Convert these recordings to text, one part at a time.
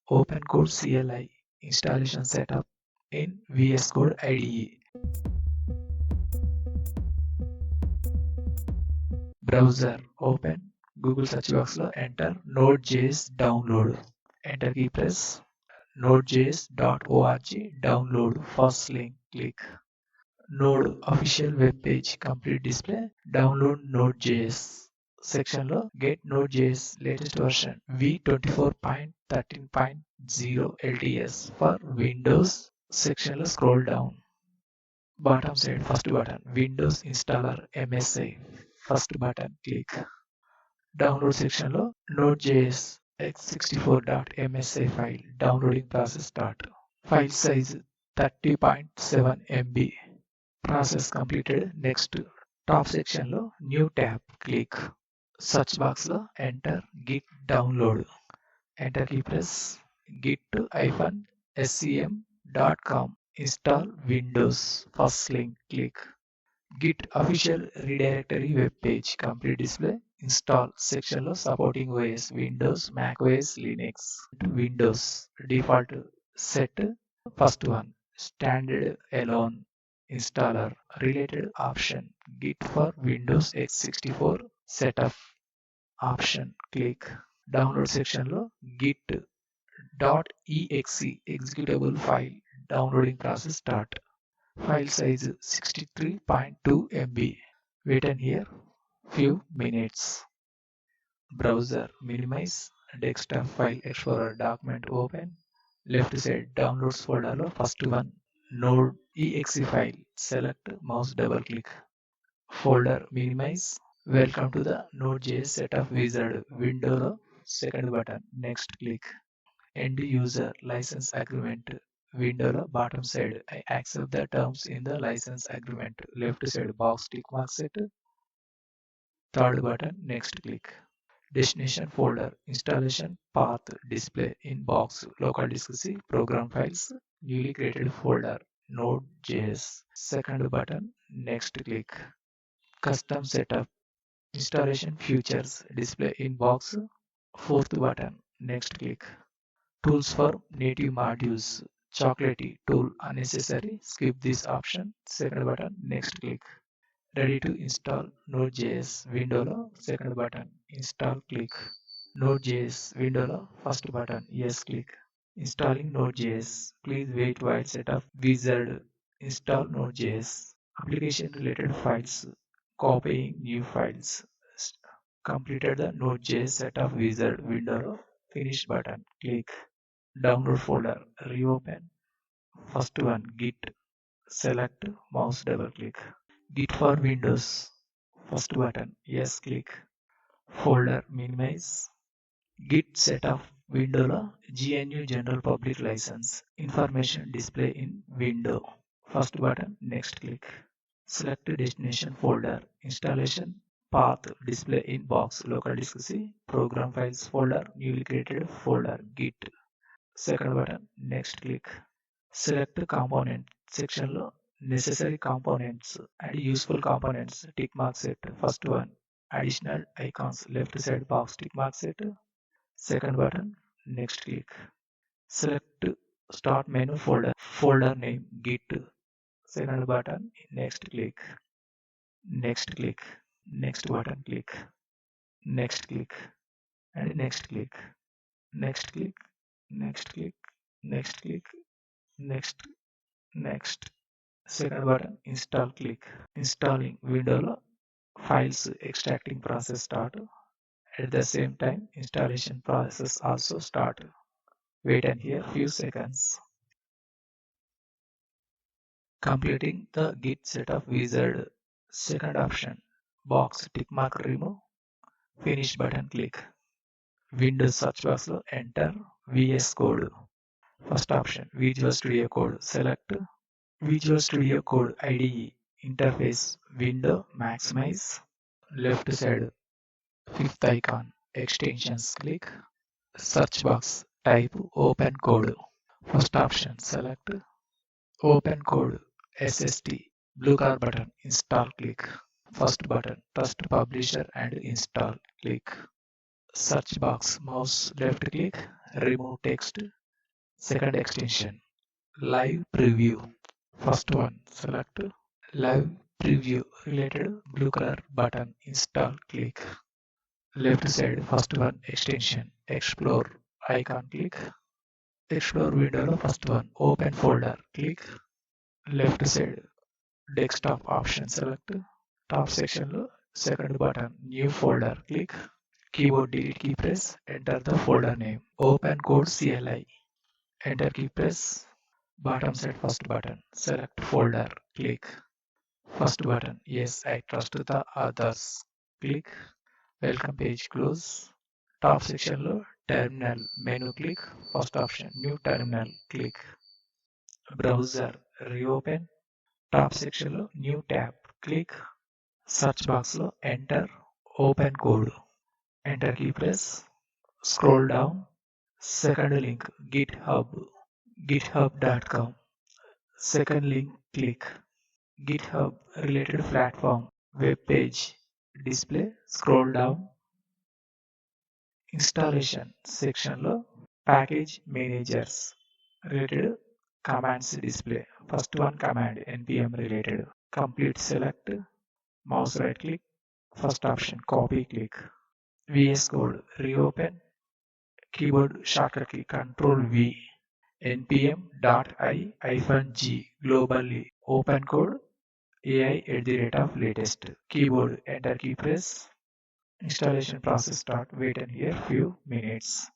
Opencode Cli installation setup in VS Code IDE. Browser open Google search box lo enter node.js download. Enter key press nodejs.org download first link click. Node official web page complete display download node.js section lo get node.js latest version v24.13.0 LTS for Windows section lo scroll down. Bottom side first button Windows installer MSI first button click. Download section lo node.js x64.msi file downloading process start. File size 30.7 MB. Process completed. Next top section lo new tab click. Search box lo enter git download. Enter key press git-scm.com install Windows first link click. Git official redirectory web page complete display install section lo supporting OS Windows Mac OS Linux Windows default set first one standard alone installer related option Git for Windows x64 setup option click. Download section lo git.exe executable file downloading process start. File size 63.2 MB. Wait and here few minutes. Browser minimize. Desktop file explorer document open. Left side downloads folder lo first one node exe file. Select mouse double click. Folder minimize. Welcome to the Node.js setup wizard window lo second button next click. End user license agreement window lo bottom side I accept the terms in the license agreement left side box tick mark set third button next click. Destination folder installation path display in box local disk C program files newly created folder node.js second button next click. Custom setup installation features display in box fourth button next click. Tools for native modules chocolatey tool unnecessary skip this option second button next click. Ready to install node.js window lo second button install click. Node.js window lo first button yes click. Installing node.js please wait while setup wizard install node.js application related files copying new files completed the node.js setup wizard window lo finish button click. Download folder reopen first one git select mouse double click. Git for Windows first button yes click. Folder minimize. Git setup window lo GNU general public license information display in window first button next click. Select destination folder installation path display in box local disk C program files folder newly created folder git second button next click. Select component section lo necessary components and useful components tick mark set first one additional icons left side box tick mark set second button next click. Select start menu folder name git second button next click. Next click. Next button click. Next click and next click. Next click. Next click. Next click. Next second button install click. Installing window lo files extracting process start. At the same time installation process also start. Wait and here few seconds. Completing the git setup wizard second option box tick mark remove finish button click. Windows search box lo enter VS Code. First option Visual Studio Code select Visual Studio Code IDE interface window maximize left side fifth icon extensions click. Search box type Opencode. First option select Opencode SST blue color button install click. First button trust publisher and install click. Search box mouse left click remove text Second extension, live preview. First one, select live preview related blue color button, install, click. Left side, first one extension, explore icon, click. Explore window, first one, open folder, click. Left side, desktop option, select. Top section, second button, new folder, click. Keyboard delete key press, enter the folder name. Opencode Cli, enter key press. Bottom side first button, select folder, click. First button, yes, I trust the others, click. Welcome page, close. Top section, terminal menu, click. First option, new terminal, click. Browser, reopen. Top section, new tab, click. Search box, enter Opencode. Enter key press. Scroll down. Second link, GitHub, github.com. Second link, click. GitHub related platform, web page, display. Scroll down. Installation section లో package managers related commands display. First one command npm related. Complete, select. Mouse right click. First option, copy, click. VS Code, reopen. Keyboard shortcut key Control V. npm.i-g globally open code AI at the rate of latest. Keyboard enter key press. Installation process start. Wait and here few minutes.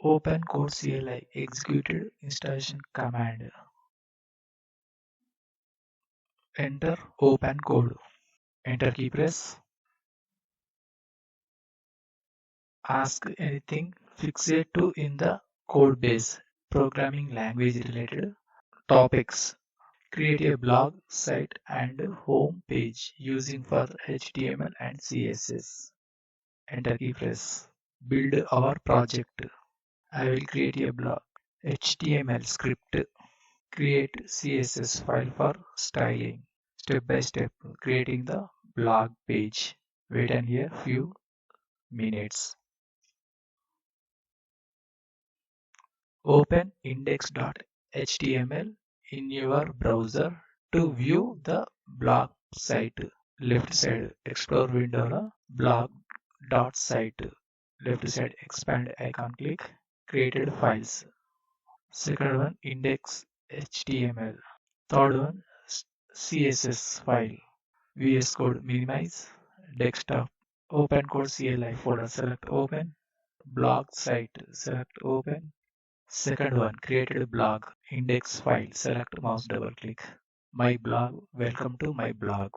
Opencode Cli executed installation command. Enter Opencode. Enter key press. Ask anything fixate to in the code base. Programming language related topics. Create a blog, site and home page using for HTML and CSS. Enter key press. Build our project. I will create a blog. HTML script. Create CSS file for styling. Step by step creating the blog page. Wait and here few minutes. Open index.html in your browser to view the blog site. Left side explore window, blog.site. Left side expand icon, click. Created files. Second one index.html. Third one CSS file. VS Code, minimize. Desktop. Opencode Cli folder, select open. Blog site, select open. Second one, created blog, index file, select mouse double click. My blog, welcome to my blog.